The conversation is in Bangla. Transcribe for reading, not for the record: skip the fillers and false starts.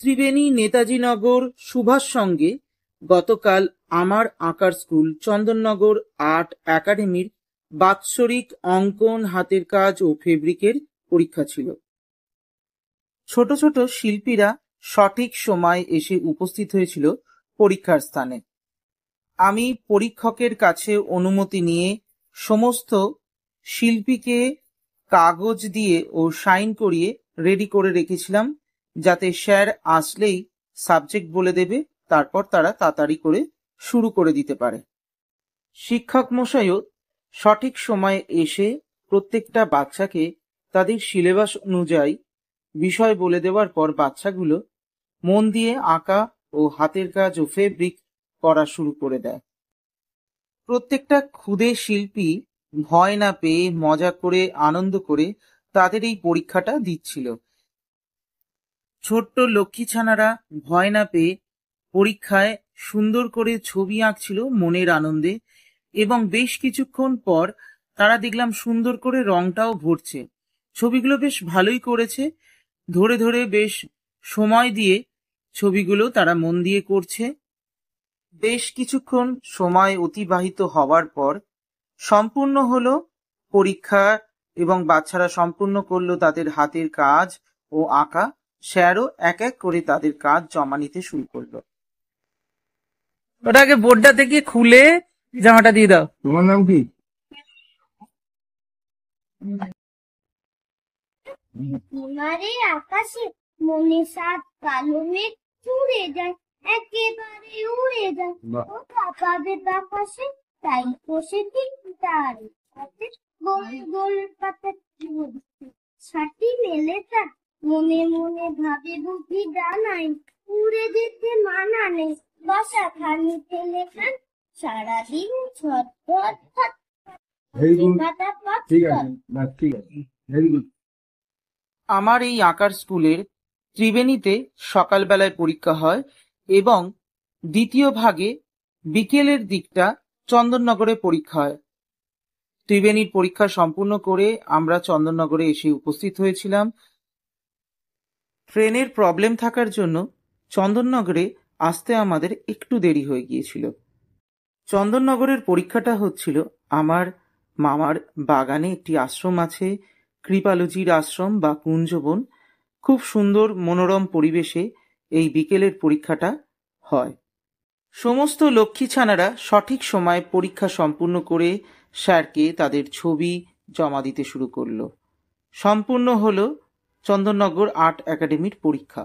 ত্রিবেণী নেতাজিনগর সুভাষ সঙ্গে গতকাল আমার আঁকার স্কুল চন্দননগর আর্ট একাডেমির বাৎসরিক অঙ্কন, হাতের কাজ ও ফেব্রিকের পরীক্ষা ছিল। ছোট ছোট শিল্পীরা সঠিক সময় এসে উপস্থিত হয়েছিল পরীক্ষার স্থানে। আমি পরীক্ষকের কাছে অনুমতি নিয়ে সমস্ত শিল্পীকে কাগজ দিয়ে ও সাইন করিয়ে রেডি করে রেখেছিলাম, যাতে স্যার আসলেই সাবজেক্ট বলে দেবে, তারপর তারা তাড়াতাড়ি করে শুরু করে দিতে পারে। শিক্ষক মশাইও সঠিক সময়ে এসে প্রত্যেকটা বাচ্চাকে তাদের সিলেবাস অনুযায়ী বিষয় বলে দেওয়ার পর বাচ্চাগুলো মন দিয়ে আঁকা ও হাতের কাজ ও ফেব্রিক করা শুরু করে দেয়। প্রত্যেকটা ক্ষুদে শিল্পী ভয় না পেয়ে মজা করে আনন্দ করে তাদের এই পরীক্ষাটা দিচ্ছিল। ছোট্ট লক্ষ্মী ছানারা ভয় না পেয়ে পরীক্ষায় সুন্দর করে ছবি আঁকছিল মনের আনন্দে, এবং বেশ কিছুক্ষণ পর তারা দেখলাম সুন্দর করে রংটাও ভরছে। ছবিগুলো বেশ ভালোই করেছে, ধরে ধরে বেশ সময় দিয়ে ছবিগুলো তারা মন দিয়ে করছে। বেশ কিছুক্ষণ সময় অতিবাহিত হওয়ার পর সম্পূর্ণ হলো পরীক্ষা, এবং বাচ্চারা সম্পূর্ণ করলো তাদের হাতের কাজ ও আঁকা। স্যারও এক এক করে তাদের কাজ জমা নিতে শুরু করলো। ওটাকে বোর্ডটা থেকে খুলে জামাটা দিয়ে দাও। তোমার নাম কি? হিমালয়ের আকাশে মনে সাত কালো মেঘ চুড়ে যায়, একেবারে উড়ে যায়। ও পাপাদের আকাশে তাই বসে ঠিক তার সাথে গোল গোল পাতা ছাটি মেলে তার মনে মনে ভাবে বুদ্ধি ডানাই উড়ে যেতে মানা নেই, বাসা খানি ফেলে খান সারাদিন ছটফট। আমার এই আঁকার স্কুলের ত্রিবেণীতে সকালবেলায় পরীক্ষা হয়, এবং দ্বিতীয় ভাগে বিকেলের দিকটা চন্দননগরে পরীক্ষা হয়। ত্রিবেণীর পরীক্ষা সম্পূর্ণ করে আমরা চন্দননগরে এসে উপস্থিত হয়েছিলাম। ট্রেনের প্রবলেম থাকার জন্য চন্দননগরে আসতে আমাদের একটু দেরি হয়ে গিয়েছিল। চন্দননগরের পরীক্ষাটা হচ্ছিল আমার মামার বাগানে। একটি আশ্রম আছে, কৃপালুজির আশ্রম বা কুঞ্জবন। খুব সুন্দর মনোরম পরিবেশে এই বিকেলের পরীক্ষাটা হয়। সমস্ত লক্ষ্মী ছানারা সঠিক সময়ে পরীক্ষা সম্পূর্ণ করে স্যারকে তাদের ছবি জমা দিতে শুরু করলো। সম্পূর্ণ হলো চন্দননগর আর্ট একাডেমির পরীক্ষা।